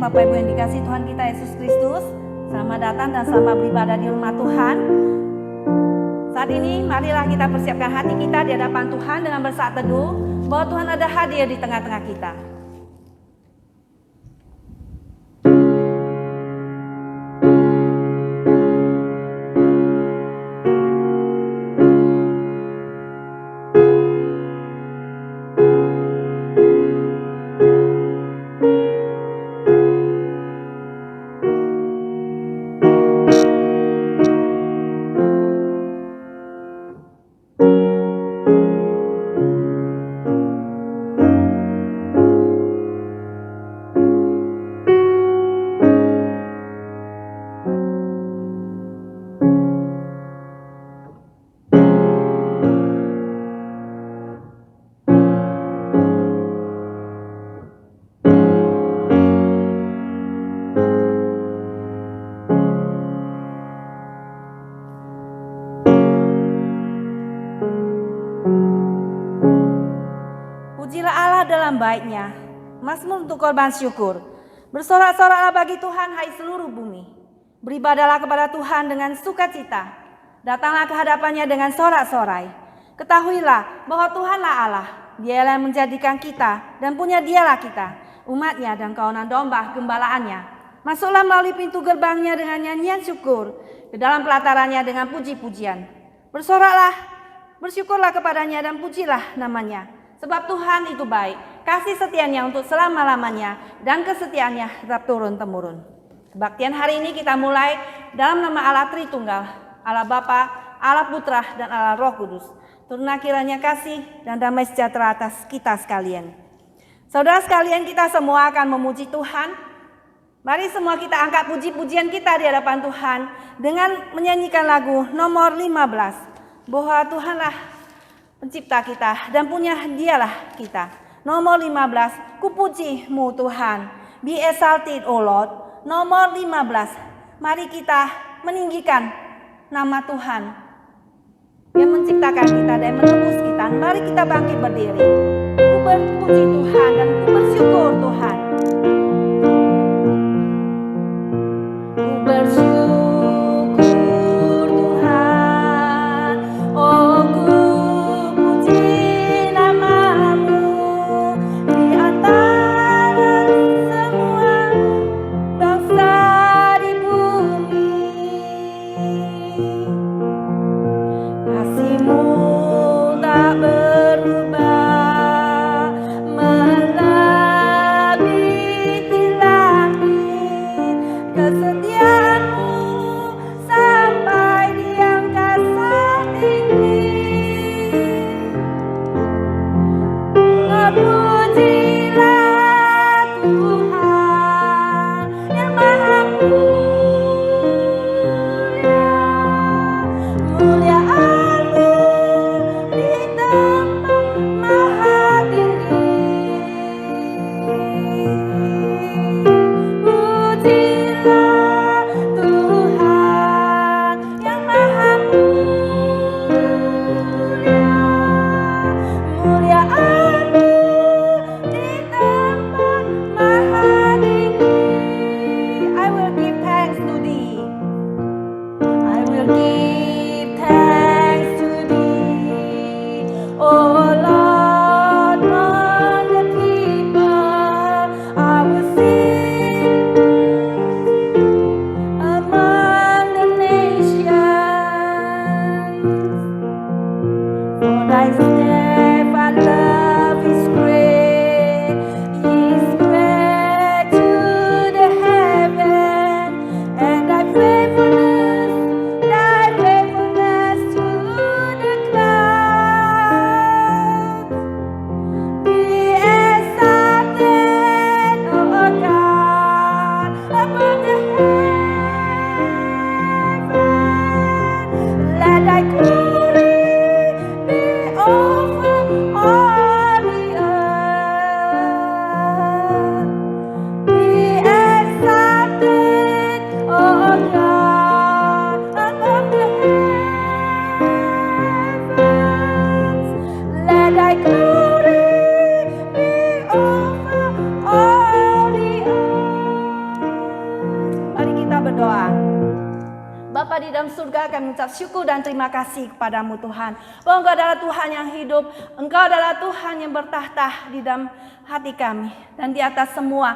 Bapak Ibu yang dikasihi Tuhan kita Yesus Kristus, selamat datang dan selamat beribadah di rumah Tuhan. Saat ini marilah kita persiapkan hati kita di hadapan Tuhan dengan bersaat teduh bahwa Tuhan ada hadir di tengah-tengah kita. Baiknya, Mazmur untuk korban syukur. Bersorak-soraklah bagi Tuhan, hai seluruh bumi. Beribadahlah kepada Tuhan dengan sukacita. Datanglah ke hadapannya dengan sorak-sorai. Ketahuilah bahwa Tuhanlah Allah. Dialah yang menjadikan kita dan punya dialah kita, umatnya dan kawanan domba gembalaannya. Masuklah melalui pintu gerbangnya dengan nyanyian syukur, ke dalam pelatarannya dengan puji-pujian. Bersoraklah, bersyukurlah kepadanya dan pujilah namanya. Sebab Tuhan itu baik, kasih setianya untuk selama-lamanya, dan kesetiaannya tetap turun-temurun. Kebaktian hari ini kita mulai dalam nama Allah Tritunggal, Allah Bapa, Allah Putra, dan Allah Roh Kudus. Turunlah kiranya kasih dan damai sejahtera atas kita sekalian. Saudara sekalian, kita semua akan memuji Tuhan. Mari semua kita angkat puji-pujian kita di hadapan Tuhan dengan menyanyikan lagu nomor 15. Bahwa Tuhanlah pencipta kita dan punya dialah kita. Nomor 15, kupuji-Mu Tuhan. Be exalted, O Lord. Nomor 15, mari kita meninggikan nama Tuhan yang menciptakan kita dan menebus kita. Mari kita bangkit berdiri. Ku berpuji Tuhan dan ku bersyukur Tuhan. Ku bersyukur Tuhan. Oh, ku tak berubah melebihi Thy steadfast love is great to the heaven, and Thy faithfulness to the clouds. Be exalted, O God, above the heavens. Let Thy glory be over all the earth. Be exalted, O God, above the heavens. Let Thy glory be over all the earth. Mari kita berdoa. Bapa di dalam surga, kami mengucap syukur dan terima kasih kepadamu Tuhan. Bahwa Engkau adalah Tuhan yang hidup. Engkau adalah Tuhan yang bertahta di dalam hati kami. Dan di atas semua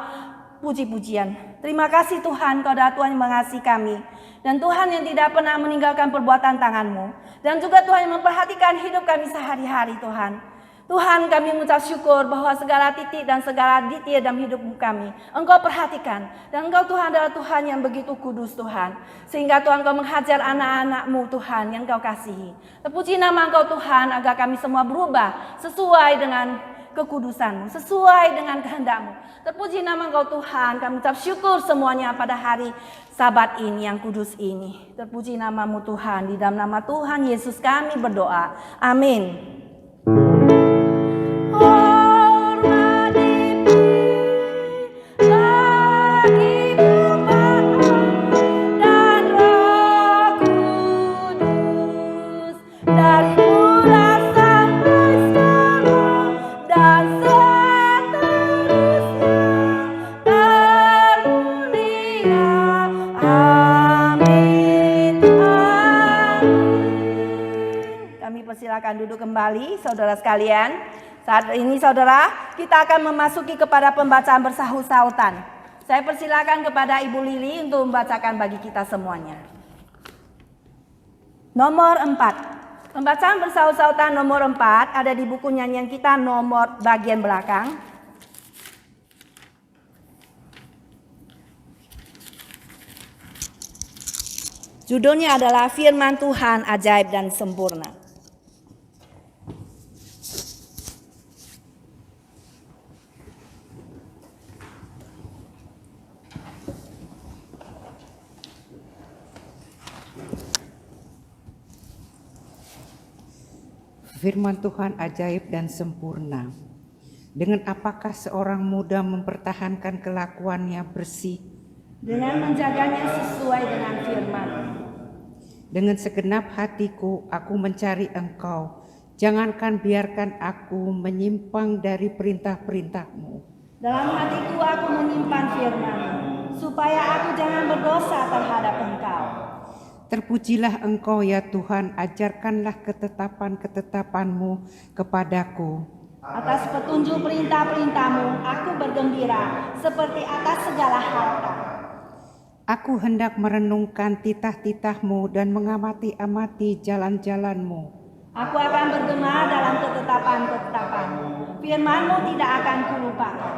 puji-pujian. Terima kasih Tuhan, Engkau adalah Tuhan yang mengasihi kami. Dan Tuhan yang tidak pernah meninggalkan perbuatan tangan-Mu. Dan juga Tuhan yang memperhatikan hidup kami sehari-hari Tuhan. Tuhan, kami mengucap syukur bahwa segala titik dan segala detail dalam hidup kami Engkau perhatikan. Dan Engkau Tuhan adalah Tuhan yang begitu kudus Tuhan. Sehingga Tuhan Engkau menghajar anak-anak-Mu Tuhan yang Engkau kasihi. Terpuji nama Engkau Tuhan agar kami semua berubah sesuai dengan kekudusan-Mu, sesuai dengan kehendak-Mu. Terpuji nama Engkau Tuhan, kami ucap syukur semuanya pada hari Sabat ini yang kudus ini. Terpuji nama-Mu Tuhan, di dalam nama Tuhan Yesus kami berdoa. Amin. Silakan duduk kembali saudara sekalian. Saat ini saudara, kita akan memasuki kepada pembacaan bersahut-sahutan. Saya persilakan kepada Ibu Lili untuk membacakan bagi kita semuanya. Nomor 4. Pembacaan bersahut-sahutan nomor 4 ada di buku nyanyian kita nomor bagian belakang. Judulnya adalah Firman Tuhan Ajaib dan Sempurna. Firman Tuhan ajaib dan sempurna. Dengan apakah seorang muda mempertahankan kelakuannya bersih? Dengan menjaganya sesuai dengan firman. Dengan segenap hatiku aku mencari Engkau. Jangankan biarkan aku menyimpang dari perintah-perintah-Mu. Dalam hatiku aku menyimpan firman, supaya aku jangan berdosa terhadap Engkau. Terpujilah Engkau ya Tuhan, ajarkanlah ketetapan-ketetapan-Mu kepadaku. Atas petunjuk perintah-perintah-Mu aku bergembira seperti atas segala harta. Aku hendak merenungkan titah-titah-Mu dan mengamati-amati jalan-jalan-Mu. Aku akan bergema dalam ketetapan-ketetapan-Mu. Firman-Mu tidak akan kulupakan.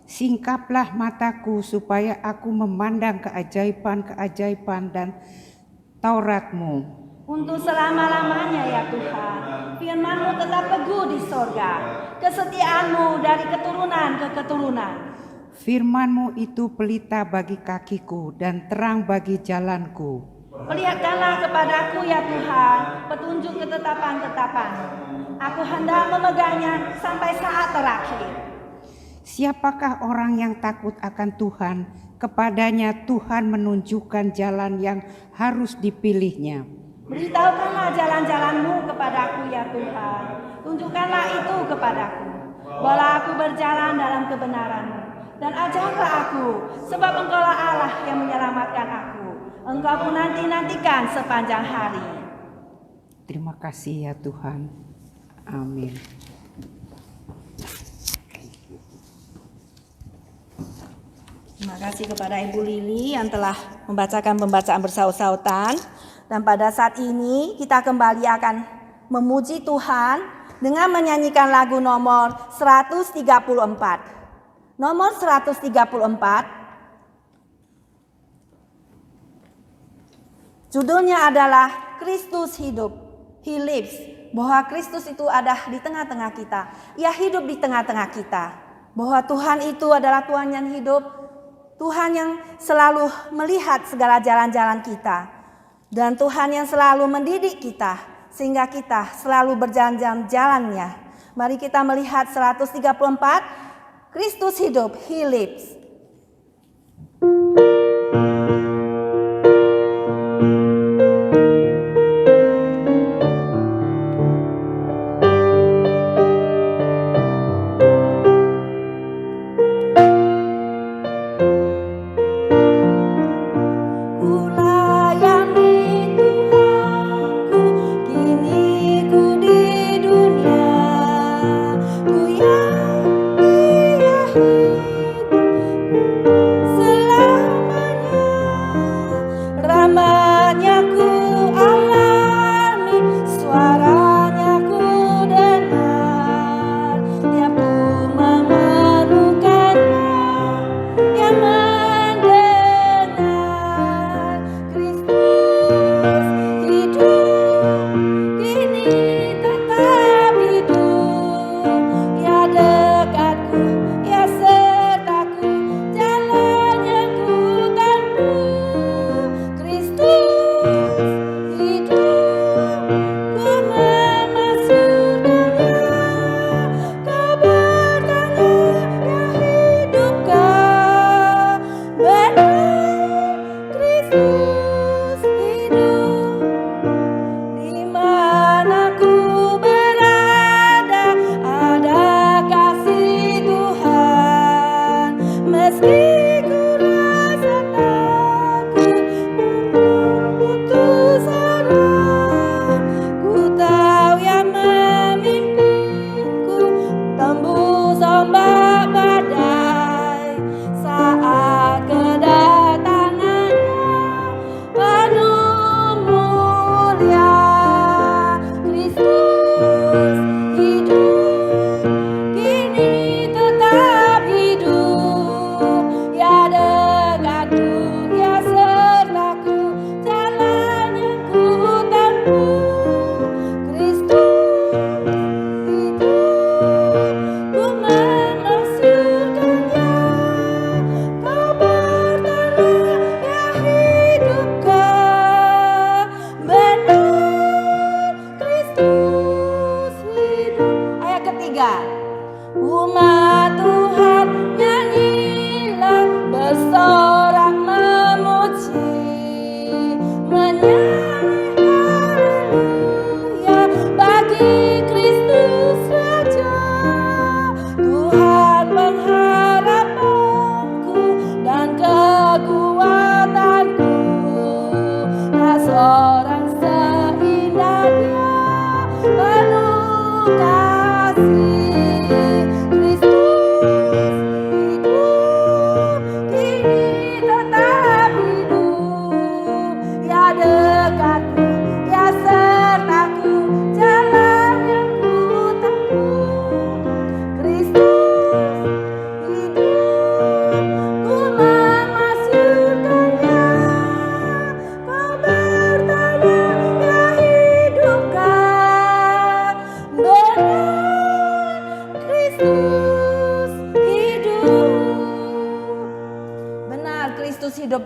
Singkaplah mataku supaya aku memandang keajaiban-keajaiban dan Taurat-Mu. Untuk selama-lamanya ya Tuhan, firman-Mu tetap teguh di sorga, kesetiaan-Mu dari keturunan ke keturunan. Firman-Mu itu pelita bagi kakiku dan terang bagi jalanku. Perlihatkanlah kepadaku ya Tuhan petunjuk ketetapan-ketetapan. Aku hendak memegangnya sampai saat terakhir. Siapakah orang yang takut akan Tuhan? Kepadanya Tuhan menunjukkan jalan yang harus dipilihnya. Beritahukanlah jalan-jalan-Mu kepadaku ya Tuhan. Tunjukkanlah itu kepadaku. Bawalah aku berjalan dalam kebenaran-Mu. Dan ajarlah aku, sebab Engkaulah Allah yang menyelamatkan aku. Engkau pun nanti-nantikan sepanjang hari. Terima kasih ya Tuhan. Amin. Terima kasih kepada Ibu Lili yang telah membacakan pembacaan bersahut-sahutan. Dan pada saat ini kita kembali akan memuji Tuhan dengan menyanyikan lagu nomor 134. Nomor 134. Judulnya adalah Kristus hidup. He lives. Bahwa Kristus itu ada di tengah-tengah kita. Ia hidup di tengah-tengah kita. Bahwa Tuhan itu adalah Tuhan yang hidup. Tuhan yang selalu melihat segala jalan-jalan kita. Dan Tuhan yang selalu mendidik kita. Sehingga kita selalu berjalan jalannya. Mari kita melihat 134. Kristus hidup. He lives.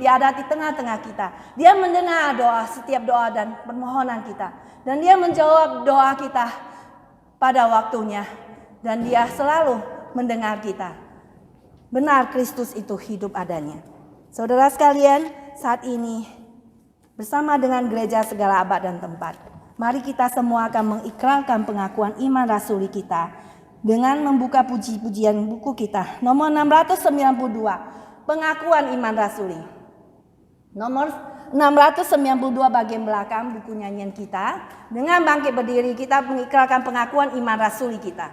Dia ada di tengah-tengah kita. Dia mendengar doa, setiap doa dan permohonan kita. Dan dia menjawab doa kita pada waktunya. Dan dia selalu mendengar kita. Benar, Kristus itu hidup adanya. Saudara sekalian, saat ini bersama dengan gereja segala abad dan tempat, mari kita semua akan mengikrarkan pengakuan iman rasuli kita dengan membuka puji-pujian buku kita. Nomor 692, pengakuan iman rasuli. Nomor 692 bagian belakang buku nyanyian kita. Dengan bangkit berdiri kita mengikrarkan pengakuan iman rasuli kita.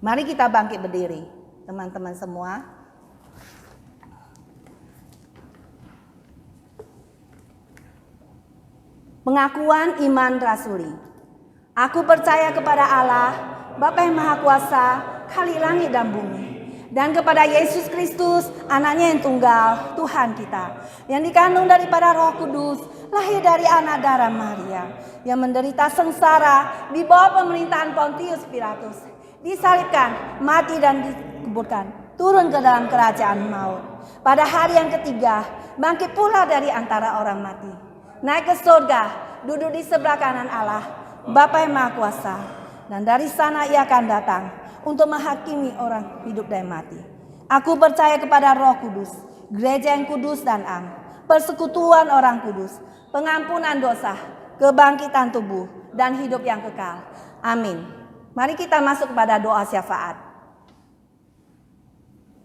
Mari kita bangkit berdiri, teman-teman semua. Pengakuan iman rasuli. Aku percaya kepada Allah, Bapa yang Maha Kuasa, Khalik langit dan bumi, dan kepada Yesus Kristus, anaknya yang tunggal, Tuhan kita, yang dikandung daripada Roh Kudus, lahir dari anak darah Maria, yang menderita sengsara di bawah pemerintahan Pontius Pilatus, disalibkan, mati dan dikuburkan, turun ke dalam kerajaan maut. Pada hari yang ketiga, bangkit pula dari antara orang mati, naik ke surga, duduk di sebelah kanan Allah, Bapa yang Maha Kuasa, dan dari sana ia akan datang untuk menghakimi orang hidup dan mati. Aku percaya kepada Roh Kudus, gereja yang kudus dan am, persekutuan orang kudus, pengampunan dosa, kebangkitan tubuh, dan hidup yang kekal. Amin. Mari kita masuk kepada doa syafaat.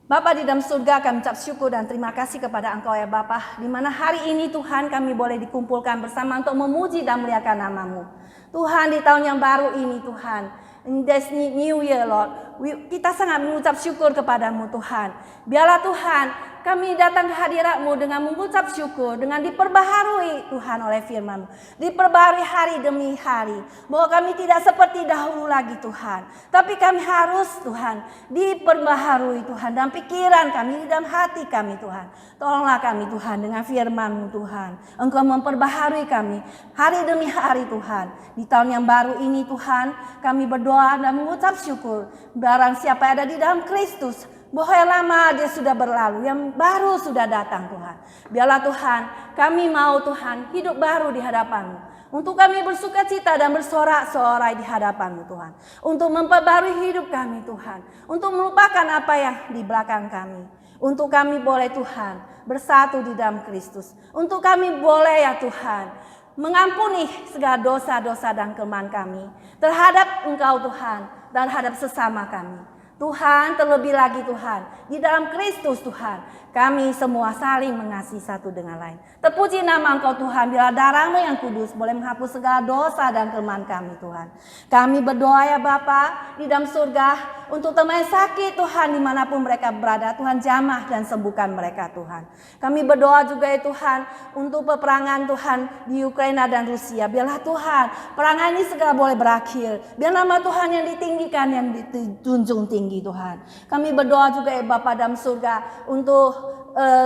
Bapa di dalam surga, kami ucap syukur dan terima kasih kepada Engkau ya Bapa, di mana hari ini Tuhan kami boleh dikumpulkan bersama untuk memuji dan memuliakan nama-Mu. Tuhan, di tahun yang baru ini Tuhan, in this new year Lord, kita sangat mengucap syukur kepadamu Tuhan. Biarlah Tuhan kami datang ke hadirat-Mu dengan mengucap syukur, dengan diperbaharui Tuhan oleh firman-Mu, diperbaharui hari demi hari, bahwa kami tidak seperti dahulu lagi Tuhan, tapi kami harus Tuhan diperbaharui Tuhan dalam pikiran kami, dalam hati kami Tuhan. Tolonglah kami Tuhan dengan firman-Mu Tuhan, Engkau memperbaharui kami hari demi hari Tuhan. Di tahun yang baru ini Tuhan, kami berdoa dan mengucap syukur, barang siapa ada di dalam Kristus, bahwa yang lama dia sudah berlalu, yang baru sudah datang Tuhan. Biarlah Tuhan, kami mau Tuhan hidup baru di hadapan-Mu. Untuk kami bersuka cita dan bersorak-sorai di hadapan-Mu Tuhan. Untuk memperbarui hidup kami Tuhan. Untuk melupakan apa yang di belakang kami. Untuk kami boleh Tuhan bersatu di dalam Kristus. Untuk kami boleh ya Tuhan mengampuni segala dosa-dosa dan kelemahan kami terhadap Engkau Tuhan dan terhadap sesama kami. Tuhan, terlebih lagi Tuhan, di dalam Kristus Tuhan, kami semua saling mengasihi satu dengan lain. Terpuji nama Engkau Tuhan, bila darah-Mu yang kudus boleh menghapus segala dosa dan kelemahan kami Tuhan. Kami berdoa ya Bapa di dalam surga, untuk teman yang sakit Tuhan dimanapun mereka berada, Tuhan jamah dan sembuhkan mereka Tuhan. Kami berdoa juga ya Tuhan, untuk peperangan Tuhan di Ukraina dan Rusia. Biarlah Tuhan, perangan ini segera boleh berakhir. Biar nama Tuhan yang ditinggikan, yang ditunjung tinggi Tuhan. Kami berdoa juga ya Bapa dalam surga untuk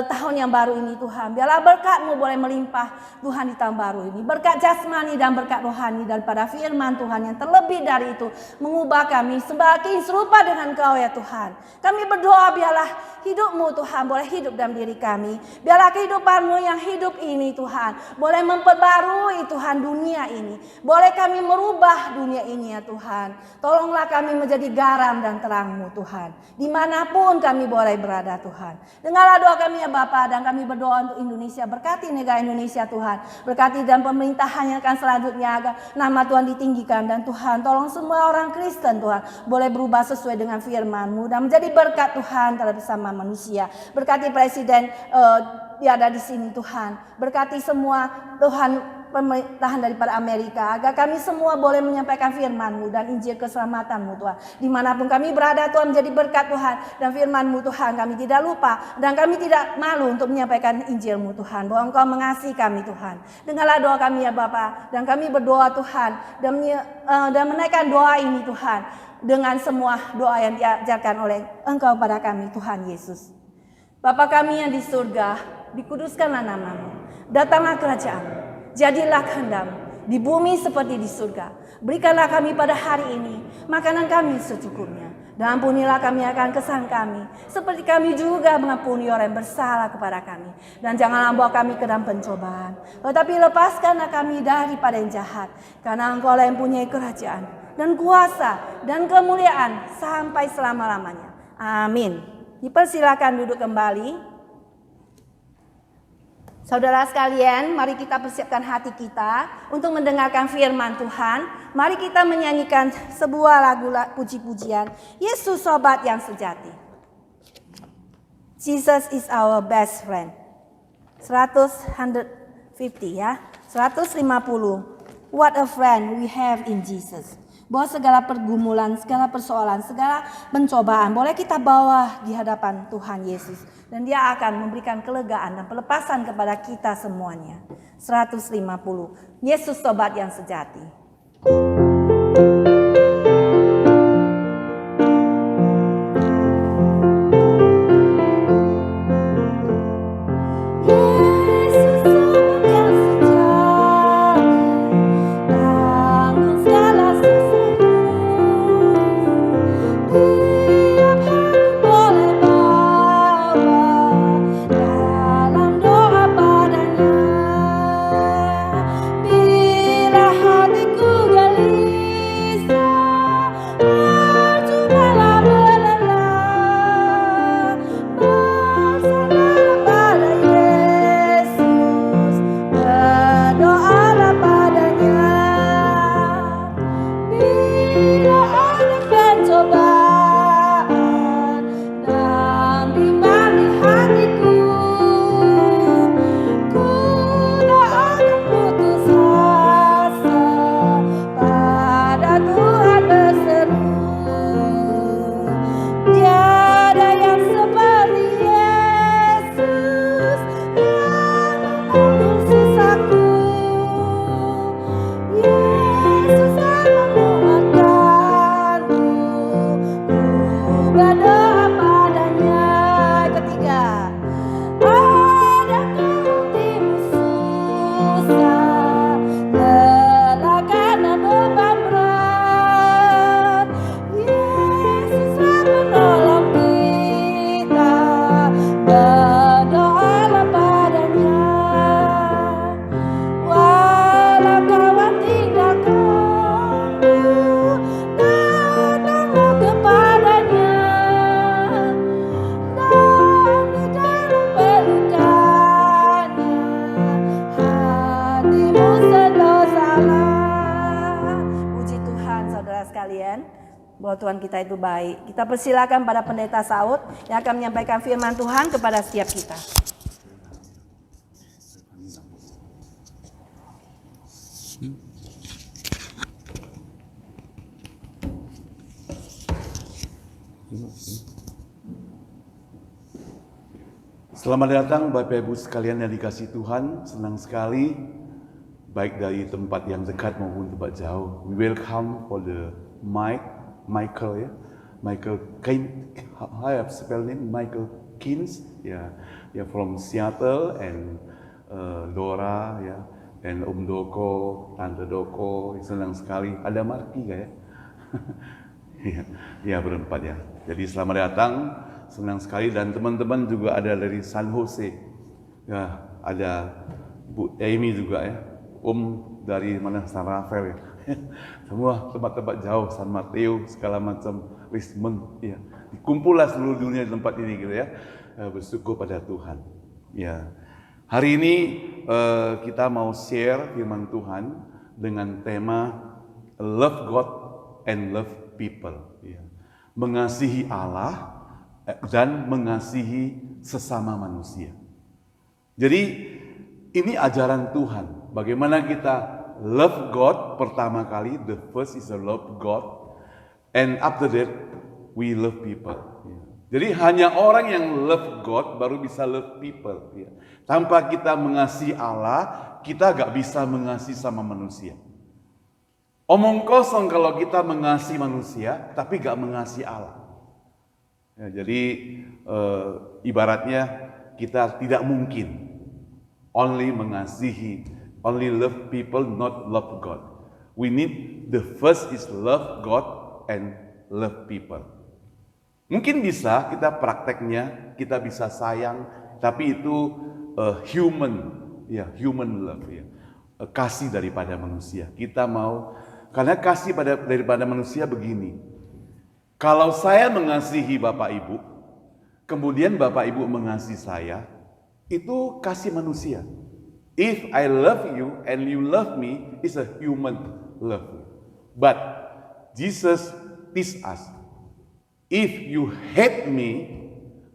tahun yang baru ini Tuhan. Biarlah berkat-Mu boleh melimpah Tuhan di tahun baru ini. Berkat jasmani dan berkat rohani daripada firman Tuhan yang terlebih dari itu mengubah kami semakin serupa dengan Engkau ya Tuhan. Kami berdoa biarlah hidup-Mu Tuhan boleh hidup dalam diri kami. Biarlah kehidupan-Mu yang hidup ini Tuhan boleh memperbarui Tuhan dunia ini. Boleh kami merubah dunia ini ya Tuhan. Tolonglah kami menjadi garam dan terang-Mu Tuhan. Dimanapun kami boleh berada Tuhan. Dengarlah doa kami ya Bapa, dan kami berdoa untuk Indonesia. Berkati negara Indonesia Tuhan. Berkati dan pemerintahan yang akan selanjutnya agar nama Tuhan ditinggikan. Dan Tuhan tolong semua orang Kristen Tuhan boleh berubah sesuai dengan firman-Mu dan menjadi berkat Tuhan terhadap bersama manusia. Berkati Presiden yang ada di sini Tuhan. Berkati semua Tuhan pemerintahan daripada Amerika, agar kami semua boleh menyampaikan firman-Mu dan Injil keselamatan-Mu Tuhan. Dimanapun kami berada Tuhan menjadi berkat Tuhan, dan firman-Mu Tuhan kami tidak lupa, dan kami tidak malu untuk menyampaikan Injil-Mu Tuhan, bahwa Engkau mengasihi kami Tuhan. Dengarlah doa kami ya Bapa, dan kami berdoa Tuhan dan menaikkan doa ini Tuhan dengan semua doa yang diajarkan oleh Engkau pada kami Tuhan Yesus. Bapa kami yang di surga, dikuduskanlah nama-Mu, datanglah kerajaan-Mu. Jadilah kehendak-Mu di bumi seperti di surga. Berikanlah kami pada hari ini makanan kami secukupnya. Dan ampunilah kami akan kesalahan kami, seperti kami juga mengampuni orang yang bersalah kepada kami. Dan janganlah bawa kami ke dalam pencobaan, tetapi lepaskanlah kami daripada yang jahat. Karena Engkau lah yang punya kerajaan dan kuasa dan kemuliaan sampai selama-lamanya. Amin. Dipersilakan duduk kembali. Saudara sekalian, mari kita persiapkan hati kita untuk mendengarkan firman Tuhan. Mari kita menyanyikan sebuah lagu puji-pujian, Yesus sobat yang sejati. Jesus is our best friend. 150 ya. 150. What a friend we have in Jesus. Bahwa segala pergumulan, segala persoalan, segala pencobaan boleh kita bawa di hadapan Tuhan Yesus. Dan Dia akan memberikan kelegaan dan pelepasan kepada kita semuanya. 150. Yesus Sobat yang sejati. Bahwa Tuhan kita itu baik. Kita persilakan pada Pendeta Saud yang akan menyampaikan firman Tuhan kepada setiap kita. Selamat datang Bapak Ibu sekalian yang dikasihi Tuhan. Senang sekali baik dari tempat yang dekat maupun tempat jauh. We welcome for the Michael, ya, Michael Keynes. I have spelled name Michael Keynes, ya, yeah, from Seattle, and Dora, ya, and Om Doko, Tante Doko. Senang sekali. Ada Marki gak ya? Ya, berempat ya. Jadi selamat datang, senang sekali, dan teman-teman juga ada dari San Jose. Ya, ada Bu Amy juga ya. Om dari mana? San Rafael ya. Semua tempat-tempat jauh, San Mateo, segala macam, Richmond, ya. Dikumpullah seluruh dunia di tempat ini gitu ya. Bersyukur pada Tuhan. Ya. Hari ini kita mau share firman Tuhan dengan tema Love God and Love People. Ya. Mengasihi Allah dan mengasihi sesama manusia. Jadi ini ajaran Tuhan. Bagaimana kita love God pertama kali, the first is to love God, and after that we love people. Jadi hanya orang yang love God baru bisa love people. Tanpa kita mengasihi Allah, kita gak bisa mengasihi sama manusia. Omong kosong kalau kita mengasihi manusia, tapi gak mengasihi Allah. Ya, jadi ibaratnya kita tidak mungkin only love people, not love God. We need the first is love God and love people. Mungkin bisa kita prakteknya, kita bisa sayang, tapi itu human love, ya. Kasih daripada manusia. Kita mau, karena kasih daripada manusia begini. Kalau saya mengasihi Bapak Ibu, kemudian Bapak Ibu mengasihi saya, itu kasih manusia. If I love you and you love me, it's a human love. But Jesus teach us, if you hate me,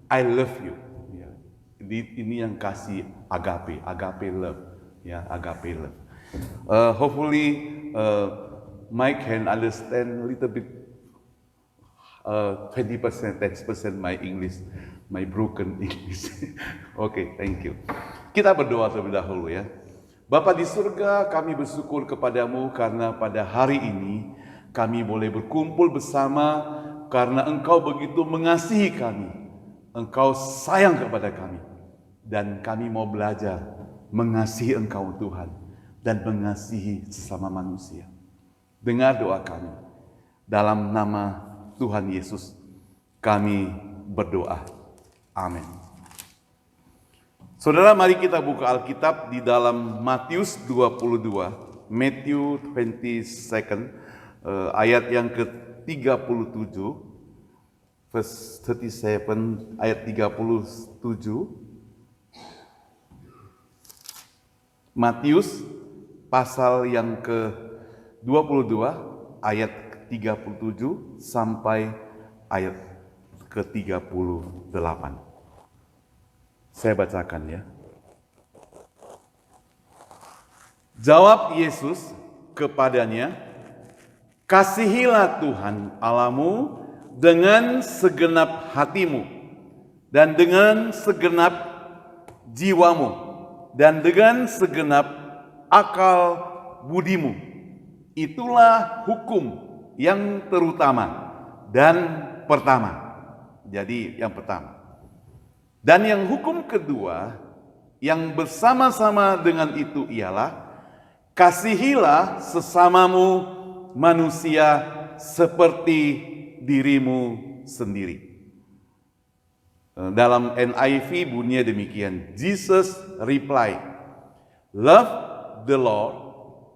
I love you. Ya. Ini yang kasih agape love. Ya, agape love. Hopefully Mike can understand a little bit 20%, 10% my English, my broken English. Oke, thank you. Kita berdoa terlebih dahulu ya. Bapa di surga, kami bersyukur kepadamu karena pada hari ini kami boleh berkumpul bersama karena Engkau begitu mengasihi kami. Engkau sayang kepada kami. Dan kami mau belajar mengasihi Engkau Tuhan dan mengasihi sesama manusia. Dengar doa kami. Dalam nama Tuhan Yesus kami berdoa. Amin. Saudara, mari kita buka Alkitab di dalam Matius 22, Matthew 22, ayat yang ke-37, verse 37, ayat 37. Matius pasal yang ke-22, ayat 37 sampai ayat ke-38. Saya bacakan ya. Jawab Yesus kepadanya, "Kasihilah Tuhan Allahmu dengan segenap hatimu, dan dengan segenap jiwamu, dan dengan segenap akal budimu. Itulah hukum yang terutama dan pertama." Jadi yang pertama. Dan yang hukum kedua yang bersama-sama dengan itu ialah kasihilah sesamamu manusia seperti dirimu sendiri. Dalam NIV bunyinya demikian. Jesus replied, "Love the Lord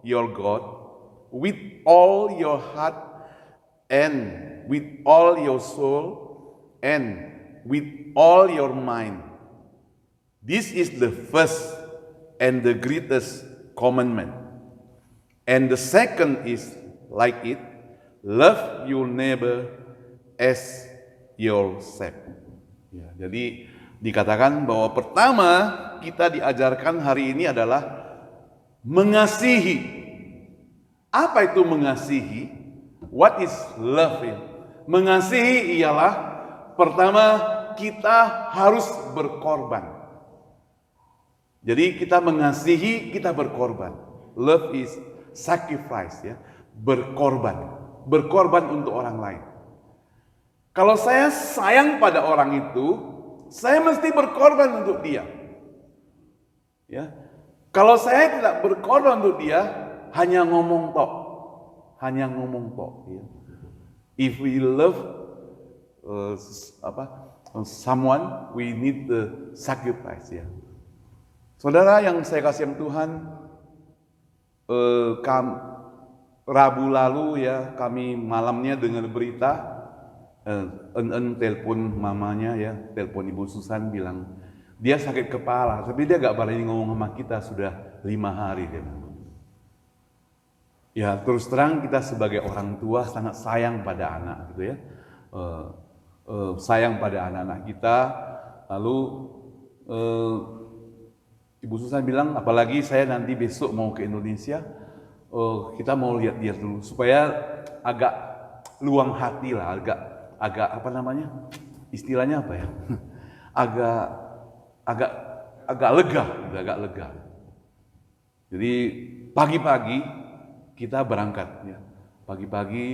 your God with all your heart and with all your soul and with all your mind. This is the first and the greatest commandment. And the second is like it, love your neighbor as yourself." Ya, jadi dikatakan bahwa pertama kita diajarkan hari ini adalah mengasihi. Apa itu mengasihi? What is love? Mengasihi ialah pertama, kita harus berkorban. Jadi kita mengasihi, kita berkorban. Love is sacrifice ya, berkorban. Berkorban untuk orang lain. Kalau saya sayang pada orang itu, saya mesti berkorban untuk dia. Ya. Kalau saya tidak berkorban untuk dia, hanya ngomong tok. Hanya ngomong tok ya. If we love someone, we need the sacrifice ya. Saudara yang saya kasih yang Tuhan, Rabu lalu ya kami malamnya dengar berita, telepon mamanya ya, telepon Ibu Susan bilang dia sakit kepala, tapi dia gak berani ngomong sama kita sudah 5 hari dia. Ya terus terang kita sebagai orang tua sangat sayang pada anak gitu ya. Sayang pada anak-anak kita. Lalu Ibu Susan bilang, apalagi saya nanti besok mau ke Indonesia, kita mau lihat-lihat dulu supaya agak luang hati lah, agak apa namanya, istilahnya apa ya, agak lega, agak lega. Jadi pagi-pagi kita berangkat ya, pagi-pagi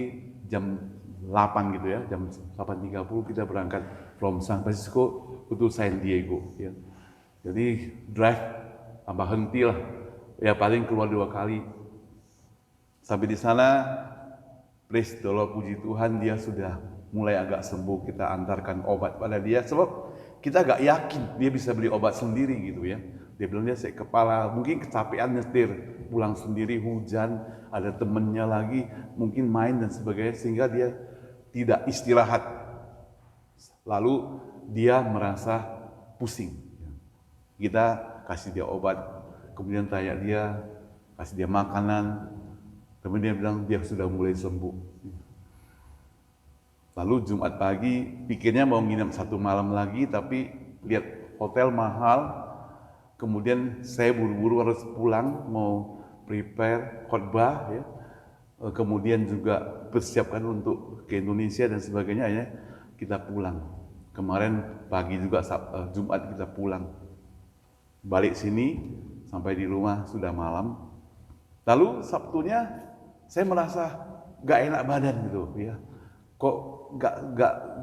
jam 8 gitu ya, jam 8.30 kita berangkat from San Francisco untuk San Diego ya. Jadi drive tambah henti lah, ya paling keluar 2 kali. Sampai di sana, praise the Lord, puji Tuhan dia sudah mulai agak sembuh. Kita antarkan obat pada dia, sebab kita agak yakin dia bisa beli obat sendiri gitu ya. Dia bilang dia sakit kepala, mungkin kecapean nyetir, pulang sendiri hujan, ada temennya lagi, mungkin main dan sebagainya, sehingga dia tidak istirahat. Lalu dia merasa pusing. Kita kasih dia obat, kemudian tanya dia, kasih dia makanan, kemudian dia bilang dia sudah mulai sembuh. Lalu Jumat pagi pikirnya mau nginep 1 malam lagi, tapi lihat hotel mahal. Kemudian saya buru-buru harus pulang, mau prepare khotbah ya. kemudian juga persiapkan untuk ke Indonesia dan sebagainya, ya kita pulang. Kemarin pagi juga Jumat kita pulang. Balik sini sampai di rumah sudah malam. Lalu Sabtunya saya merasa gak enak badan gitu ya. Kok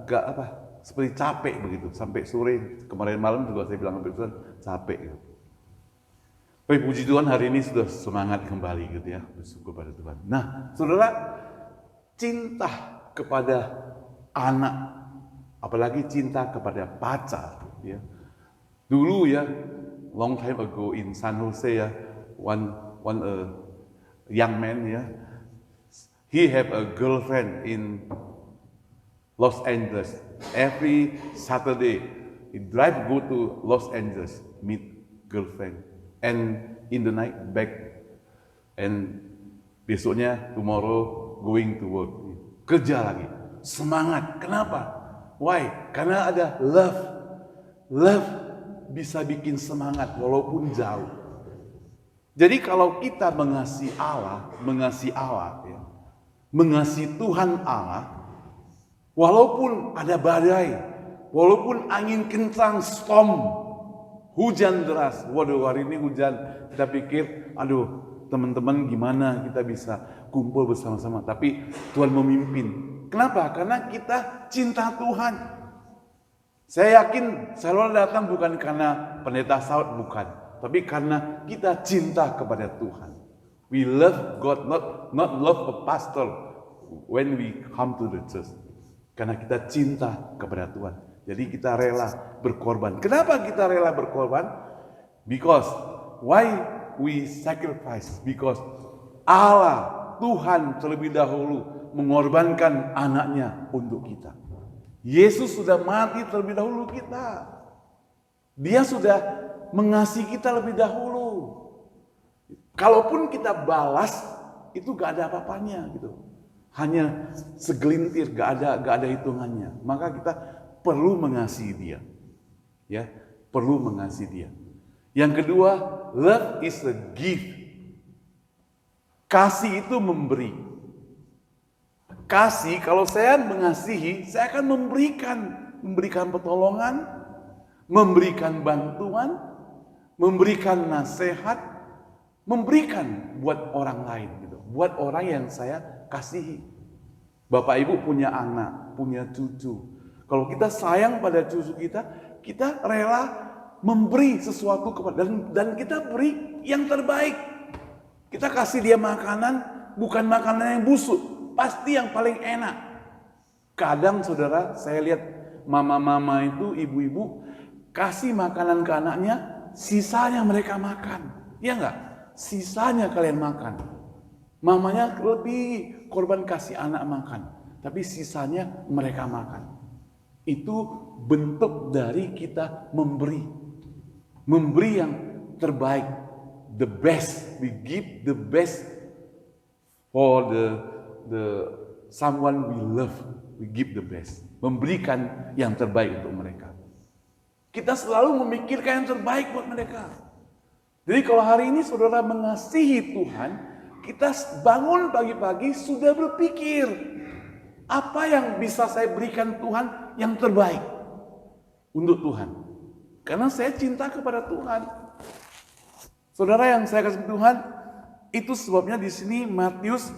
gak apa, seperti capek begitu sampai sore. Kemarin malam juga saya bilang sampai sore capek gitu. Tapi puji Tuhan hari ini sudah semangat kembali gitu ya, bersyukur pada Tuhan. Nah, saudara, cinta kepada anak, apalagi cinta kepada pacar, ya. Dulu ya, long time ago in San Jose ya, one young man ya, he have a girlfriend in Los Angeles. Every Saturday, he drive go to Los Angeles, meet girlfriend. And in the night back, and besoknya tomorrow going to work, kerja lagi, semangat. Kenapa? Why? Karena ada love. Love bisa bikin semangat walaupun jauh. Jadi kalau kita mengasihi Allah ya, mengasihi Tuhan Allah, walaupun ada badai, walaupun angin kencang, storm, hujan deras, waduh hari ini hujan, kita pikir, aduh teman-teman gimana kita bisa kumpul bersama-sama, tapi Tuhan memimpin. Kenapa? Karena kita cinta Tuhan. Saya yakin selalu datang bukan karena pendeta Saud, bukan, tapi karena kita cinta kepada Tuhan. We love God, not love a pastor when we come to the church. Karena kita cinta kepada Tuhan. Jadi kita rela berkorban. Kenapa kita rela berkorban? Because why we sacrifice? Because Allah, Tuhan terlebih dahulu mengorbankan anaknya untuk kita. Yesus sudah mati terlebih dahulu kita. Dia sudah mengasihi kita lebih dahulu. Kalaupun kita balas, itu gak ada apa-apanya gitu. Hanya segelintir, gak ada hitungannya. Maka kita perlu mengasihi dia, ya, perlu mengasihi dia. Yang kedua, love is a gift. Kasih itu memberi. Kasih, kalau saya mengasihi, saya akan memberikan pertolongan, memberikan bantuan, memberikan nasihat, memberikan buat orang lain, gitu, buat orang yang saya kasihi. Bapak Ibu punya anak, punya cucu. Kalau kita sayang pada cucu kita, kita rela memberi sesuatu kepada dan kita beri yang terbaik. Kita kasih dia makanan, bukan makanan yang busuk, pasti yang paling enak. Kadang saudara, saya lihat mama-mama itu, ibu-ibu kasih makanan ke anaknya, sisanya mereka makan. Ya enggak? Sisanya kalian makan. Mamanya lebih korban kasih anak makan, tapi sisanya mereka makan. Itu bentuk dari kita memberi yang terbaik, the best. We give the best for the someone we love. We give the best, memberikan yang terbaik untuk mereka. Kita selalu memikirkan yang terbaik buat mereka. Jadi kalau hari ini saudara mengasihi Tuhan, kita bangun pagi-pagi sudah berpikir, apa yang bisa saya berikan Tuhan yang terbaik untuk Tuhan. Karena saya cinta kepada Tuhan. Saudara yang saya kasih Tuhan, itu sebabnya di sini Matius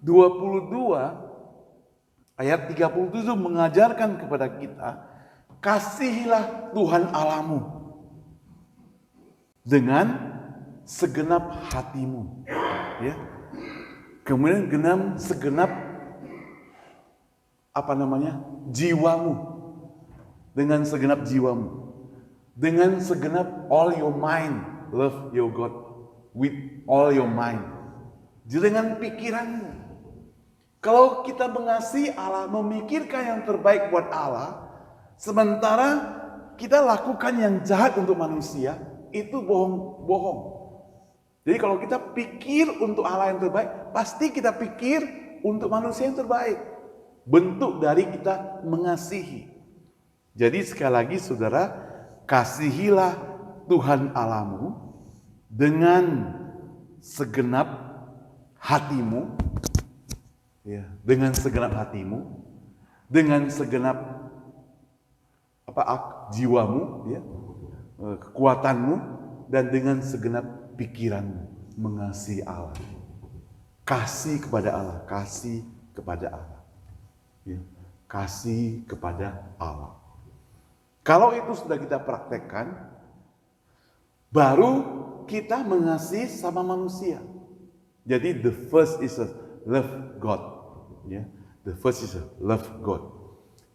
22 ayat 37 mengajarkan kepada kita, kasihilah Tuhan Allahmu dengan segenap hatimu, ya. Kemudian segenap jiwamu, dengan segenap jiwamu, dengan segenap all your mind, love your God with all your mind, dengan pikiranmu. Kalau kita mengasihi Allah, memikirkan yang terbaik buat Allah, sementara kita lakukan yang jahat untuk manusia, itu bohong. Jadi kalau kita pikir untuk Allah yang terbaik, pasti kita pikir untuk manusia yang terbaik. Bentuk dari kita mengasihi. Jadi sekali lagi saudara, kasihilah Tuhan Allahmu dengan segenap hatimu, ya, dengan segenap hatimu, dengan segenap jiwamu, ya, kekuatanmu, dan dengan segenap pikiranmu mengasihi Allah. Kasih kepada Allah, kasih kepada Allah. Ya, kasih kepada Allah. Kalau itu sudah kita praktekkan, baru kita mengasihi sama manusia. Jadi the first is a love God. Ya, the first is a love God.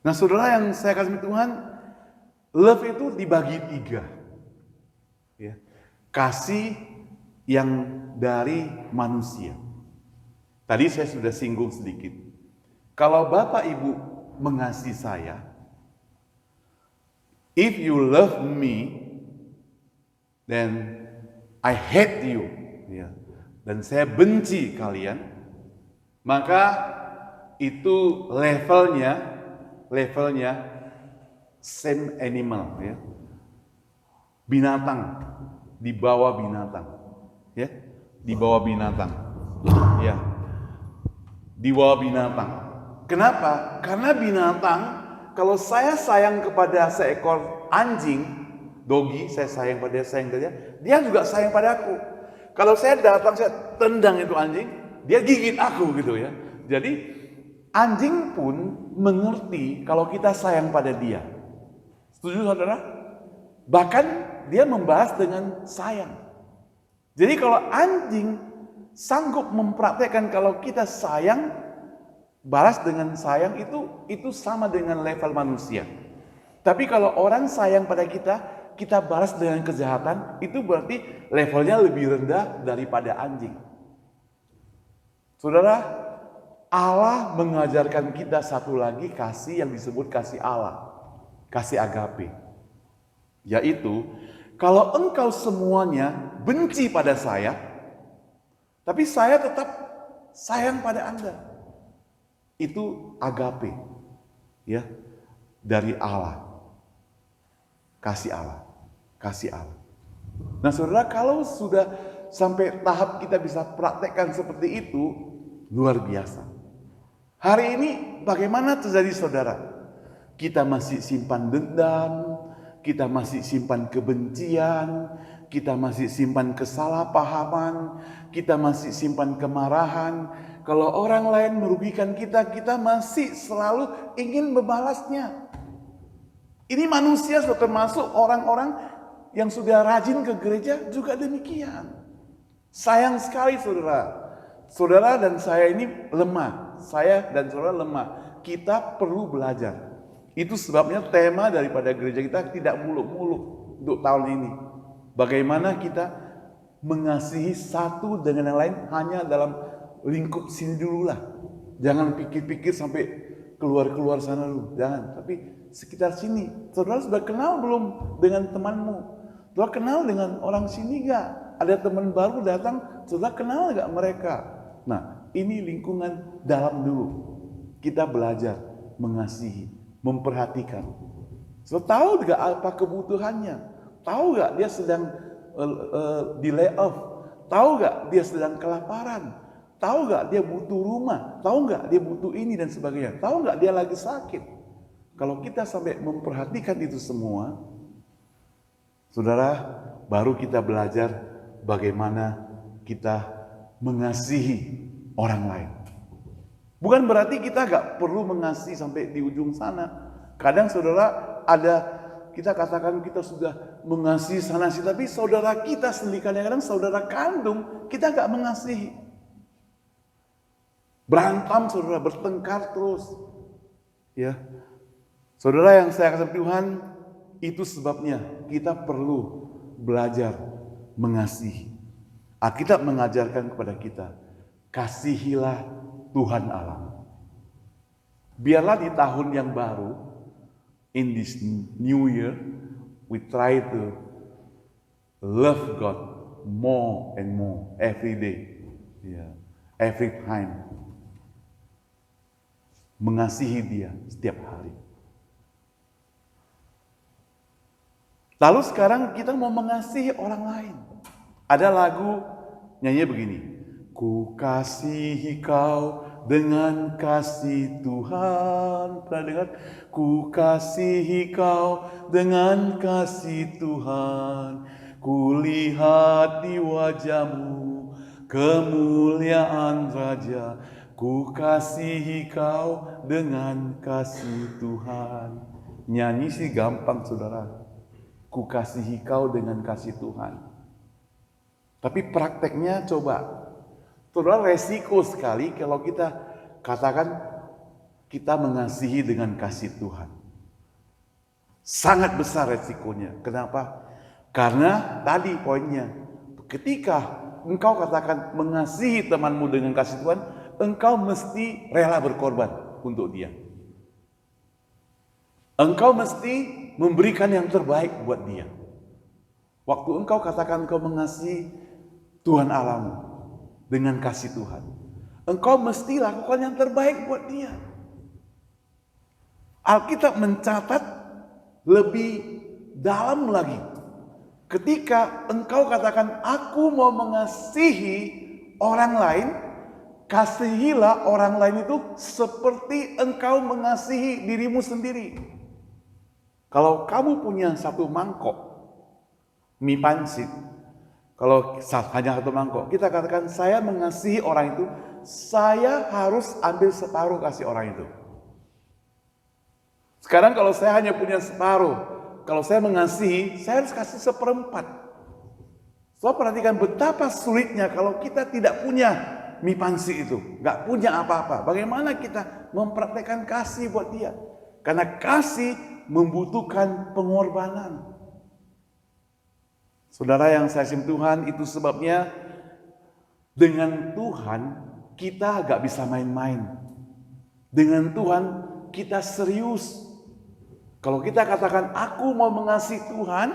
Nah, saudara yang saya kasih Tuhan, love itu dibagi 3. Ya, kasih yang dari manusia. Tadi saya sudah singgung sedikit. Kalau Bapak Ibu mengasihi saya, if you love me, then I hate you. Ya. Dan saya benci kalian, maka itu levelnya same animal, ya. Binatang, di bawah binatang. Ya, di bawah binatang. Ya. Di bawah binatang. Kenapa? Karena binatang, kalau saya sayang kepada seekor anjing, dogi, saya sayang pada dia, dia juga sayang pada aku. Kalau saya datang, saya tendang itu anjing, dia gigit aku gitu ya. Jadi anjing pun mengerti kalau kita sayang pada dia. Setuju saudara? Bahkan dia membalas dengan sayang. Jadi kalau anjing sanggup mempraktekkan kalau kita sayang, balas dengan sayang, itu sama dengan level manusia. Tapi kalau orang sayang pada kita, kita balas dengan kejahatan, itu berarti levelnya lebih rendah daripada anjing. Saudara, Allah mengajarkan kita satu lagi kasih yang disebut kasih Allah, kasih agape. Yaitu, kalau engkau semuanya benci pada saya, tapi saya tetap sayang pada Anda. Itu agape, ya, dari Allah. Kasih Allah, kasih Allah. Nah, saudara, kalau sudah sampai tahap kita bisa praktekkan seperti itu, luar biasa. Hari ini bagaimana terjadi, saudara? Kita masih simpan dendam, kita masih simpan kebencian, kita masih simpan kesalahpahaman, kita masih simpan kemarahan. Kalau orang lain merugikan kita, kita masih selalu ingin membalasnya. Ini manusia, termasuk orang-orang yang sudah rajin ke gereja juga demikian. Sayang sekali, saudara. Saudara dan saya ini lemah. Saya dan saudara lemah. Kita perlu belajar. Itu sebabnya tema daripada gereja kita tidak muluk-muluk untuk tahun ini. Bagaimana kita mengasihi satu dengan yang lain hanya dalam lingkup sini dulu lah. Jangan pikir-pikir sampai keluar-keluar sana dulu. Jangan. Tapi sekitar sini. Saudara sudah kenal belum dengan temanmu? Saudara kenal dengan orang sini gak? Ada teman baru datang, saudara kenal gak mereka? Nah, ini lingkungan dalam dulu. Kita belajar mengasihi, memperhatikan. Saudara tahu gak apa kebutuhannya? Tahu gak dia sedang di layoff? Tahu gak dia sedang kelaparan? Tahu gak dia butuh rumah? Tahu gak dia butuh ini dan sebagainya? Tahu gak dia lagi sakit? Kalau kita sampai memperhatikan itu semua, saudara, baru kita belajar bagaimana kita mengasihi orang lain. Bukan berarti kita gak perlu mengasihi sampai di ujung sana. Kadang saudara kita katakan kita sudah mengasihi sana sih, tapi saudara kita sendiri kadang-kadang saudara kandung kita gak mengasihi. Berantem saudara, bertengkar terus. Ya. Saudara yang saya kasih Tuhan, itu sebabnya kita perlu belajar mengasihi. Alkitab mengajarkan kepada kita, kasihilah Tuhan Allah. Biarlah di tahun yang baru, in this new year, we try to love God more and more every day, every time. Mengasihi Dia setiap hari. Lalu sekarang kita mau mengasihi orang lain. Ada lagu nyanyi begini. Ku kasihi kau dengan kasih Tuhan. Pernah dengar? Ku kasihi kau dengan kasih Tuhan. Kulihat di wajahmu kemuliaan Raja. Ku kasihi kau dengan kasih Tuhan. Nyanyi sih gampang saudara. Ku kasihi kau dengan kasih Tuhan. Tapi prakteknya coba. Saudara, resiko sekali kalau kita katakan kita mengasihi dengan kasih Tuhan. Sangat besar resikonya. Kenapa? Karena tadi poinnya, ketika engkau katakan mengasihi temanmu dengan kasih Tuhan, engkau mesti rela berkorban untuk dia. Engkau mesti memberikan yang terbaik buat dia. Waktu engkau katakan engkau mengasihi Tuhan Allahmu dengan kasih Tuhan, engkau mesti lakukan yang terbaik buat dia. Alkitab mencatat lebih dalam lagi. Ketika engkau katakan aku mau mengasihi orang lain, kasihilah orang lain itu seperti engkau mengasihi dirimu sendiri. Kalau kamu punya satu mangkok mie pangsit, kalau hanya satu mangkok, kita katakan saya mengasihi orang itu, saya harus ambil separuh kasih orang itu. Sekarang kalau saya hanya punya separuh, kalau saya mengasihi, saya harus kasih seperempat. So perhatikan betapa sulitnya kalau kita tidak punya mie pangsit itu, nggak punya apa-apa. Bagaimana kita mempraktekkan kasih buat dia? Karena kasih membutuhkan pengorbanan. Saudara yang saya kasih Tuhan, itu sebabnya dengan Tuhan kita gak bisa main-main. Dengan Tuhan kita serius. Kalau kita katakan aku mau mengasihi Tuhan,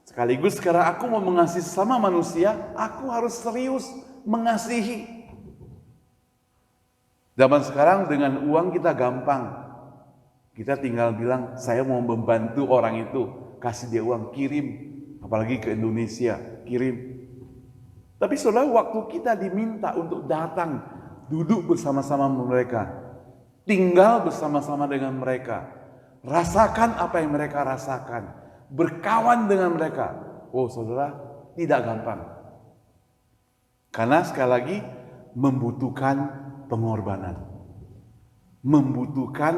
sekaligus sekarang aku mau mengasihi sama manusia, aku harus serius mengasihi. Zaman sekarang dengan uang kita gampang. Kita tinggal bilang saya mau membantu orang itu, kasih dia uang, kirim. Apalagi ke Indonesia, kirim. Tapi saudara, waktu kita diminta untuk datang, duduk bersama-sama mereka, tinggal bersama-sama dengan mereka, rasakan apa yang mereka rasakan, berkawan dengan mereka. Oh saudara, tidak gampang. Karena sekali lagi, membutuhkan pengorbanan. Membutuhkan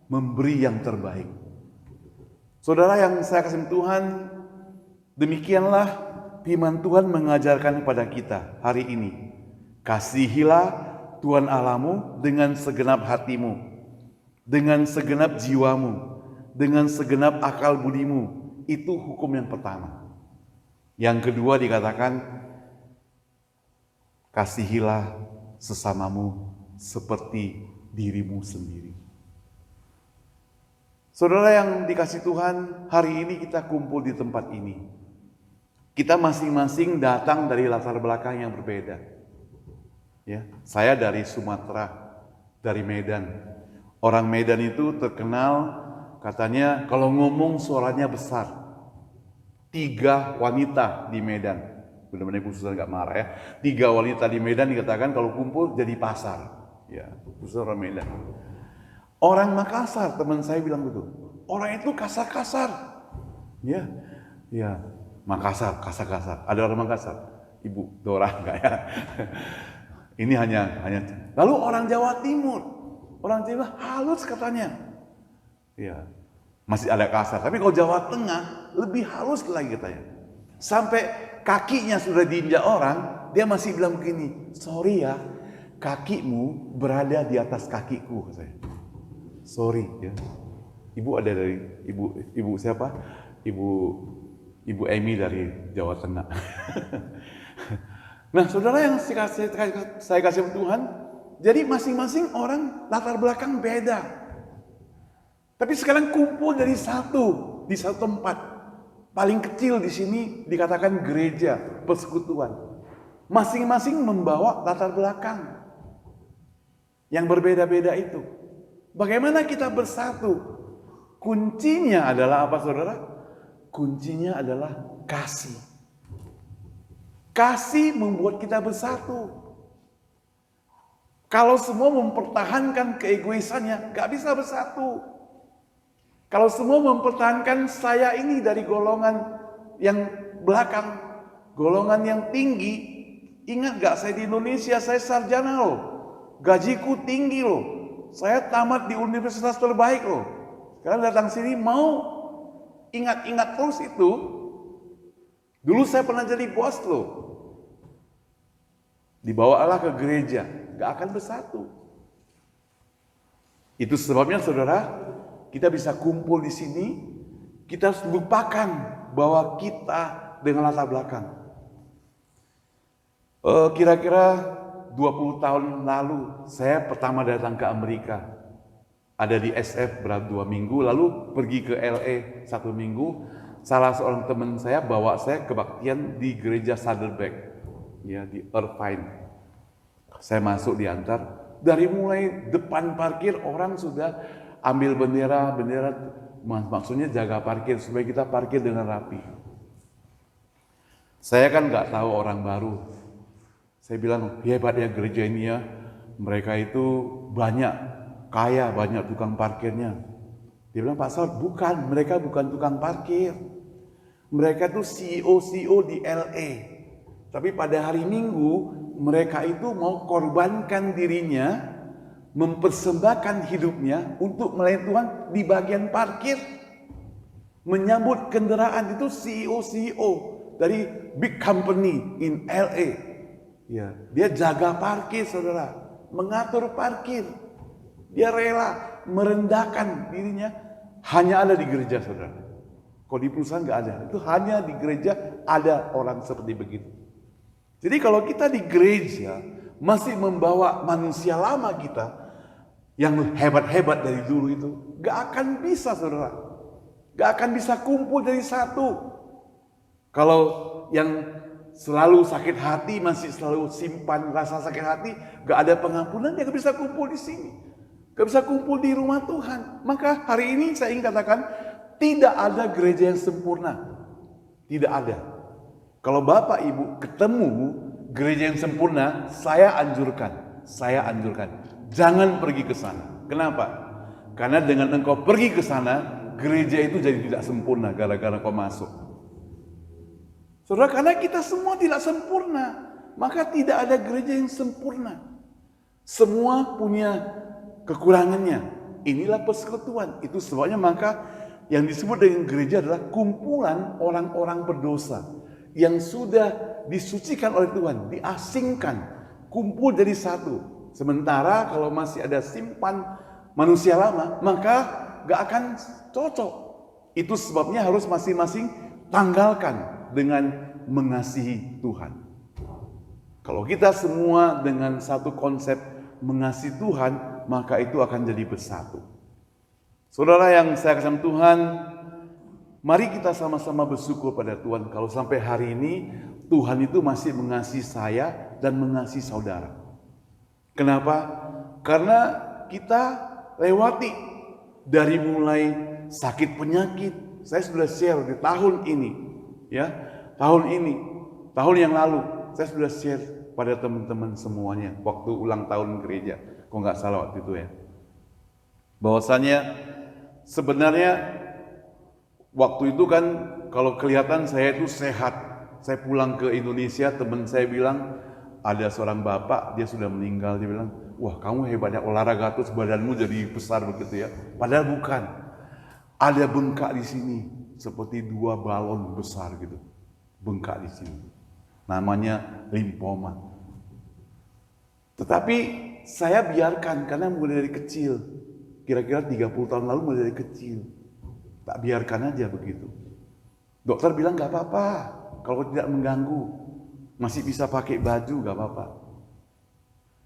memberi yang terbaik. Saudara yang saya kasih Tuhan, demikianlah firman Tuhan mengajarkan kepada kita hari ini. Kasihilah Tuhan Allahmu dengan segenap hatimu, dengan segenap jiwamu, dengan segenap akal budimu. Itu hukum yang pertama. Yang kedua dikatakan, kasihilah sesamamu seperti dirimu sendiri. Saudara yang dikasih Tuhan, hari ini kita kumpul di tempat ini. Kita masing-masing datang dari latar belakang yang berbeda. Ya, saya dari Sumatera, dari Medan. Orang Medan itu terkenal katanya kalau ngomong suaranya besar. 3 wanita di Medan. Benar-benar Ibu Susan nggak marah ya. 3 wanita di Medan dikatakan kalau kumpul jadi pasar. Ya, khusus orang Medan. Orang Makassar, teman saya bilang begitu. Orang itu kasar-kasar. Ya, ya. Makassar, kasar-kasar. Ada orang Makassar? Ibu Dora enggak ya? Ini hanya. Lalu orang Jawa Timur. Orang Jawa halus katanya. Ya, masih ada kasar. Tapi kalau Jawa Tengah lebih halus lagi katanya. Sampai kakinya sudah diinjak orang, dia masih bilang begini, sorry ya, kakimu berada di atas kakiku katanya. Sorry ya. Ibu ada dari ibu siapa? Ibu Amy dari Jawa Tengah. Nah, saudara yang saya kasih Tuhan, jadi masing-masing orang latar belakang beda. Tapi sekarang kumpul jadi satu di satu tempat. Paling kecil di sini dikatakan gereja, persekutuan. Masing-masing membawa latar belakang yang berbeda-beda itu. Bagaimana kita bersatu? Kuncinya adalah apa, saudara? Kuncinya adalah kasih. Kasih membuat kita bersatu. Kalau semua mempertahankan keegoisannya, gak bisa bersatu. Kalau semua mempertahankan saya ini dari golongan yang belakang, golongan yang tinggi. Ingat gak, saya di Indonesia, saya sarjana loh. Gajiku tinggi loh. Saya tamat di universitas terbaik loh. Sekarang datang sini mau ingat-ingat terus itu. Dulu saya pernah jadi bos loh. Dibawalah ke gereja, gak akan bersatu. Itu sebabnya saudara, kita bisa kumpul di sini, kita harus lupakan bahwa kita dengan latar belakang. Kira-kira 20 tahun lalu, saya pertama datang ke Amerika. Ada di SF berapa 2 minggu, lalu pergi ke LA 1 minggu. Salah seorang teman saya bawa saya kebaktian di gereja Saddleback, ya di Irvine. Saya masuk diantar, dari mulai depan parkir orang sudah ambil bendera, maksudnya jaga parkir supaya kita parkir dengan rapi. Saya kan nggak tahu, orang baru. Saya bilang, hebat ya gereja ini ya, mereka itu banyak, kaya, banyak tukang parkirnya. Dia bilang, Pak Saud, bukan, mereka bukan tukang parkir. Mereka itu CEO di LA. Tapi pada hari Minggu, mereka itu mau korbankan dirinya, mempersembahkan hidupnya untuk melayani Tuhan di bagian parkir. Menyambut kendaraan itu CEO dari big company in LA. Ya, dia jaga parkir, saudara, mengatur parkir. Dia rela merendahkan dirinya, hanya ada di gereja, saudara. Kalau di perusahaan nggak ada, itu hanya di gereja ada orang seperti begitu. Jadi kalau kita di gereja masih membawa manusia lama kita yang hebat-hebat dari dulu itu, nggak akan bisa, saudara. Nggak akan bisa kumpul dari satu. Kalau yang selalu sakit hati, masih selalu simpan rasa sakit hati, gak ada pengampunan, dia gak bisa kumpul di sini. Gak bisa kumpul di rumah Tuhan. Maka hari ini saya ingin katakan, tidak ada gereja yang sempurna. Tidak ada. Kalau Bapak Ibu ketemu gereja yang sempurna, saya anjurkan. Jangan pergi ke sana. Kenapa? Karena dengan engkau pergi ke sana, gereja itu jadi tidak sempurna gara-gara kau masuk. Saudara, karena kita semua tidak sempurna, maka tidak ada gereja yang sempurna. Semua punya kekurangannya. Inilah persekutuan. Itu sebabnya maka yang disebut dengan gereja adalah kumpulan orang-orang berdosa yang sudah disucikan oleh Tuhan, diasingkan, kumpul jadi satu. Sementara kalau masih ada simpan manusia lama, maka gak akan cocok. Itu sebabnya harus masing-masing tanggalkan dengan mengasihi Tuhan. Kalau kita semua dengan satu konsep mengasihi Tuhan, maka itu akan jadi bersatu. Saudara yang saya kasih Tuhan, mari kita sama-sama bersyukur pada Tuhan kalau sampai hari ini Tuhan itu masih mengasihi saya dan mengasihi saudara. Kenapa? Karena kita lewati dari mulai sakit penyakit. Saya sudah share di tahun ini, ya, tahun yang lalu saya sudah share pada teman-teman semuanya waktu ulang tahun gereja, kok nggak salah waktu itu ya. Bahwasanya sebenarnya waktu itu kan kalau kelihatan saya itu sehat. Saya pulang ke Indonesia, teman saya bilang ada seorang bapak, dia sudah meninggal. Dia bilang, wah kamu hebatnya olahraga terus badanmu jadi besar begitu ya. Padahal bukan. Ada bengkak di sini seperti 2 balon besar gitu. Bengkak di sini. Namanya limfoma. Tetapi saya biarkan karena mulai dari kecil. Kira-kira 30 tahun lalu mulai dari kecil. Tak biarkan aja begitu. Dokter bilang gak apa-apa. Kalau tidak mengganggu. Masih bisa pakai baju gak apa-apa.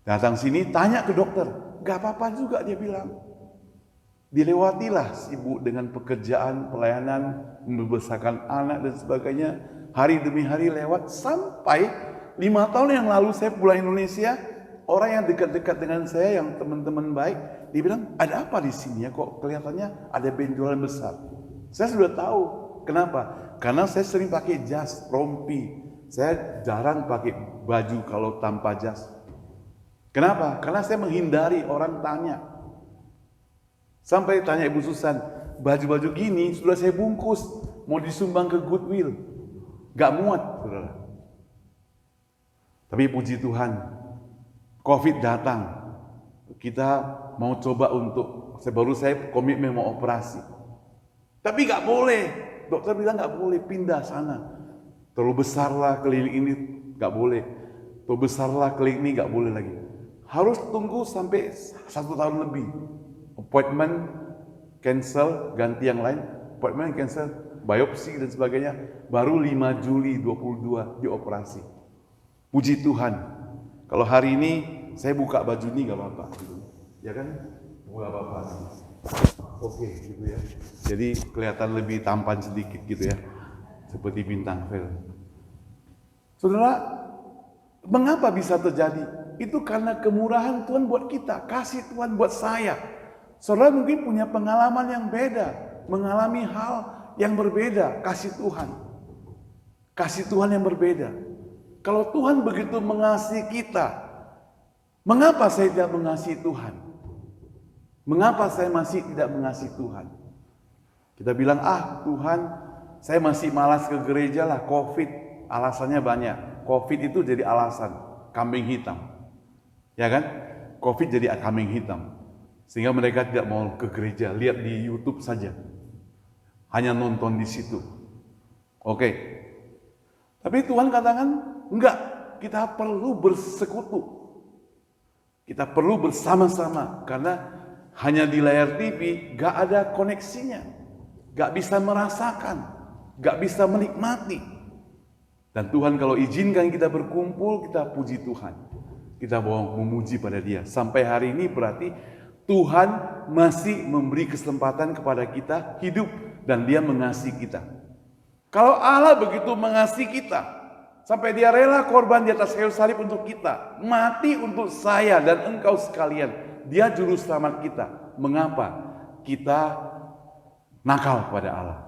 Datang sini tanya ke dokter. Gak apa-apa juga dia bilang. Dilewatilah sibuk dengan pekerjaan, pelayanan, membesarkan anak dan sebagainya. Hari demi hari lewat sampai 5 tahun yang lalu saya pulang Indonesia. Orang yang dekat-dekat dengan saya, yang teman-teman baik, dia bilang, ada apa di sini ya? Kok kelihatannya ada benjolan besar? Saya sudah tahu. Kenapa? Karena saya sering pakai jas, rompi. Saya jarang pakai baju kalau tanpa jas. Kenapa? Karena saya menghindari orang tanya. Sampai tanya Ibu Susan, baju-baju gini sudah saya bungkus, mau disumbang ke Goodwill. Gak muat, saudara. Tapi puji Tuhan, COVID datang. Kita mau coba untuk, saya komitmen mau operasi. Tapi gak boleh. Dokter bilang gak boleh, pindah sana. Terlalu besarlah klinik ini, gak boleh. Terlalu besarlah klinik ini, gak boleh lagi. Harus tunggu sampai 1 tahun lebih. Appointment cancel, ganti yang lain. Appointment cancel, biopsi dan sebagainya. Baru 5 Juli 22 dioperasi. Puji Tuhan. Kalau hari ini saya buka baju ini gak apa-apa. Gitu. Ya kan? Gak apa-apa. Oke, gitu ya. Jadi kelihatan lebih tampan sedikit gitu ya. Seperti bintang film. Saudara, mengapa bisa terjadi? Itu karena kemurahan Tuhan buat kita, kasih Tuhan buat saya. Saudara mungkin punya pengalaman yang beda, mengalami hal yang berbeda, kasih Tuhan. Kasih Tuhan yang berbeda. Kalau Tuhan begitu mengasihi kita, mengapa saya tidak mengasihi Tuhan? Mengapa saya masih tidak mengasihi Tuhan? Kita bilang, Tuhan, saya masih malas ke gereja lah, COVID. Alasannya banyak. COVID itu jadi alasan, kambing hitam. Ya kan? COVID jadi kambing hitam. Sehingga mereka tidak mau ke gereja, lihat di YouTube saja. Hanya nonton di situ. Oke. Tapi Tuhan katakan, enggak, kita perlu bersekutu. Kita perlu bersama-sama, karena hanya di layar TV gak ada koneksinya, gak bisa merasakan, gak bisa menikmati. Dan Tuhan kalau izinkan kita berkumpul, kita puji Tuhan, kita mau memuji pada Dia. Sampai hari ini berarti Tuhan masih memberi kesempatan kepada kita hidup dan Dia mengasihi kita. Kalau Allah begitu mengasihi kita, sampai Dia rela korban di atas kayu salib untuk kita, mati untuk saya dan engkau sekalian. Dia juru selamat kita. Mengapa kita nakal kepada Allah?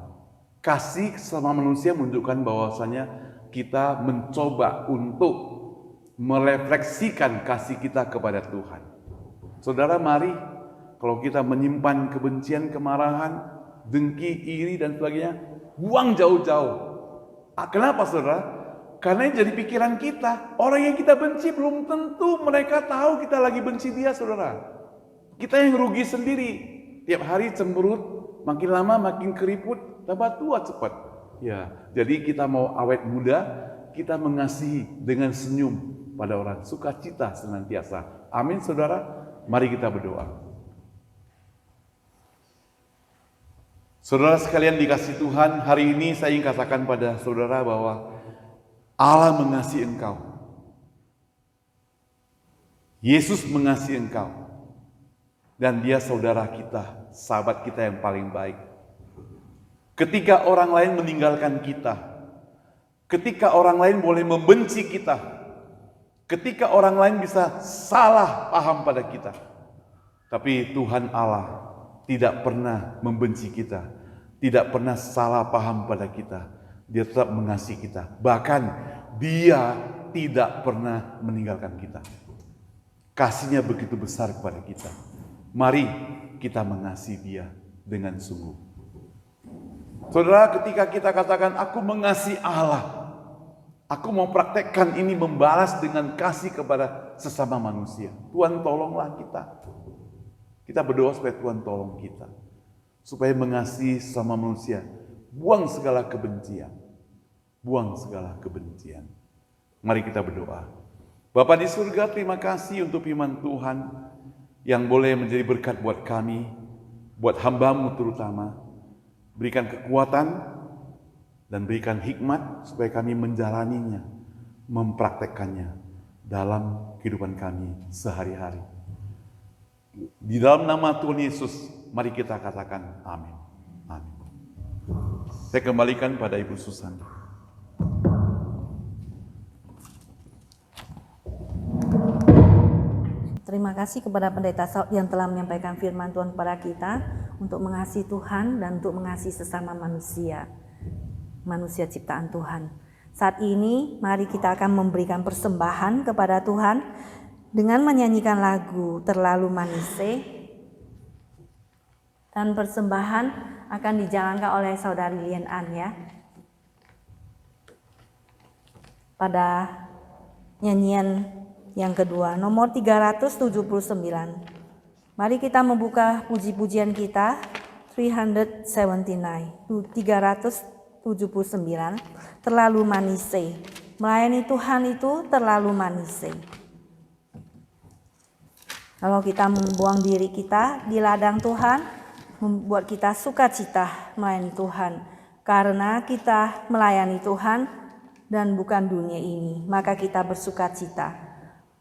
Kasih sama manusia menunjukkan bahwasanya kita mencoba untuk merefleksikan kasih kita kepada Tuhan. Saudara, mari kalau kita menyimpan kebencian, kemarahan, dengki, iri dan sebagainya, buang jauh-jauh. Kenapa saudara? Karena ini jadi pikiran kita. Orang yang kita benci belum tentu mereka tahu kita lagi benci dia, saudara. Kita yang rugi sendiri. Tiap hari cemberut, makin lama makin keriput, tambah tua cepat. Ya, jadi kita mau awet muda, kita mengasihi dengan senyum pada orang, sukacita senantiasa. Amin, saudara. Mari kita berdoa. Saudara sekalian dikasihi Tuhan, hari ini saya ingin katakan pada saudara bahwa Allah mengasihi engkau. Yesus mengasihi engkau. Dan Dia saudara kita, sahabat kita yang paling baik. Ketika orang lain meninggalkan kita, ketika orang lain boleh membenci kita, ketika orang lain bisa salah paham pada kita, tapi Tuhan Allah tidak pernah membenci kita, tidak pernah salah paham pada kita. Dia tetap mengasihi kita. Bahkan Dia tidak pernah meninggalkan kita. Kasihnya begitu besar kepada kita. Mari kita mengasihi Dia dengan sungguh. Saudara, ketika kita katakan aku mengasihi Allah, aku mau praktekkan ini, membalas dengan kasih kepada sesama manusia. Tuhan tolonglah kita. Kita berdoa supaya Tuhan tolong kita. Supaya mengasihi sesama manusia. Buang segala kebencian. Buang segala kebencian. Mari kita berdoa. Bapa di surga, terima kasih untuk firman Tuhan yang boleh menjadi berkat buat kami, buat hamba-Mu terutama. Berikan kekuatan dan berikan hikmat supaya kami menjalaninya, mempraktekkannya dalam kehidupan kami sehari-hari. Di dalam nama Tuhan Yesus, mari kita katakan amin. Amin. Saya kembalikan pada Ibu Susan. Terima kasih kepada Pendeta Saud yang telah menyampaikan firman Tuhan kepada kita untuk mengasihi Tuhan dan untuk mengasihi sesama manusia, manusia ciptaan Tuhan. Saat ini mari kita akan memberikan persembahan kepada Tuhan dengan menyanyikan lagu Terlalu Manise, dan persembahan akan dijalankan oleh Saudari Lian An ya. Pada nyanyian yang kedua, nomor 379. Mari kita membuka puji-pujian kita, 379, Terlalu Manise. Melayani Tuhan itu terlalu manise. Kalau kita membuang diri kita di ladang Tuhan, membuat kita sukacita melayani Tuhan. Karena kita melayani Tuhan dan bukan dunia ini, maka kita bersukacita.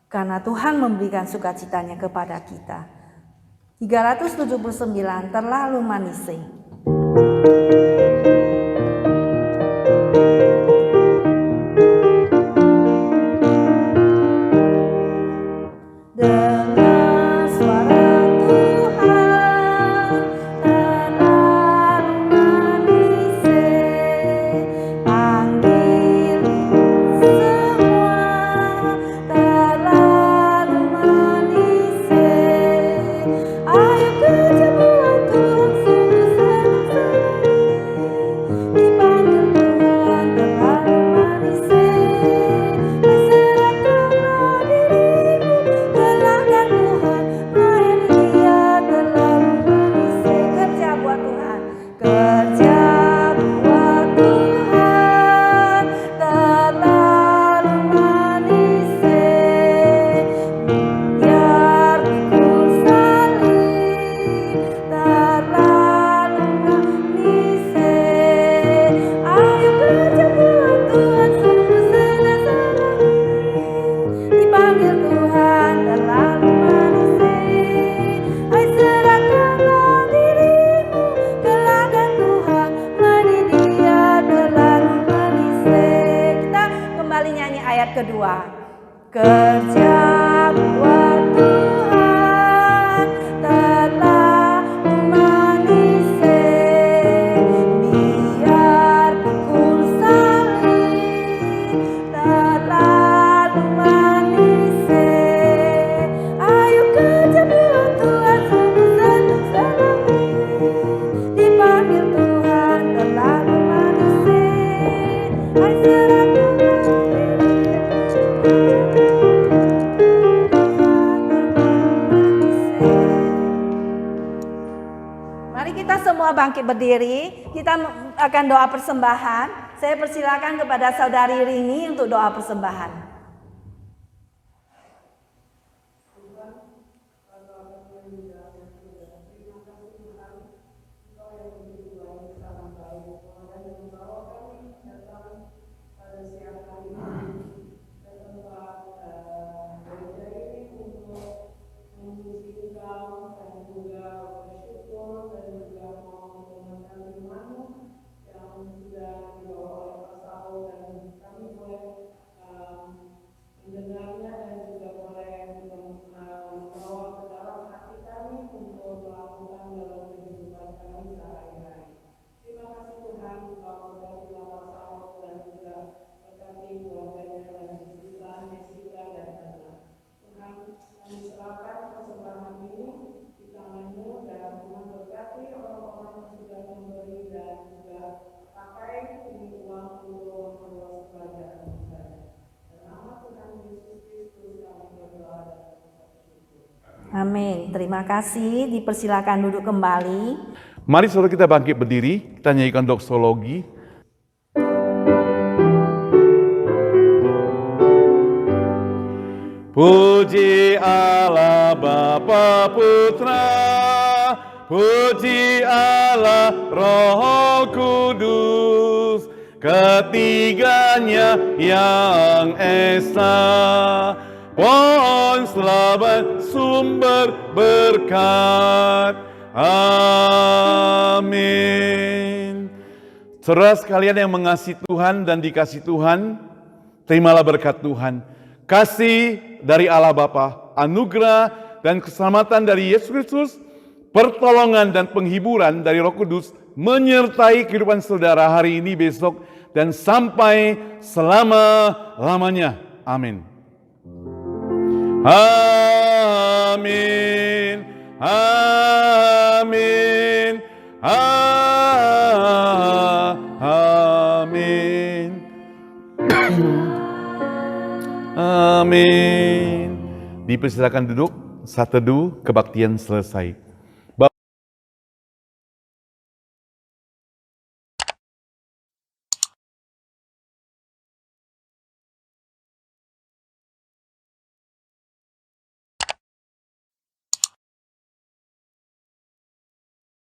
Karena Tuhan memberikan sukacitanya kepada kita. 379, Terlalu Manise. Kedua, kerja buat Tuhan terlalu manise, biar pikul salib terlalu manise. Ayo kerja buat Tuhan sungguh senang-senang, dipanggil Tuhan terlalu manise. Ayo serahkan semua bangkit berdiri, kita akan doa persembahan. Saya persilakan kepada Saudari Rini untuk doa persembahan. Amin. Terima kasih. Dipersilakan duduk kembali. Mari saudara kita bangkit berdiri, kita nyanyikan doksologi. Puji Allah Bapa Putra, puji Allah Roh Kudus, ketiganya yang esa. Pohon selamat sumber berkat. Amin. Saudara sekalian yang mengasihi Tuhan dan dikasihi Tuhan, terimalah berkat Tuhan. Kasih dari Allah Bapa, anugerah dan keselamatan dari Yesus Kristus, pertolongan dan penghiburan dari Roh Kudus menyertai kehidupan saudara hari ini, besok, dan sampai selama-lamanya. Amin. Amin. Amin. Amin. Amin. Dipersilakan duduk. Saat teduh kebaktian selesai.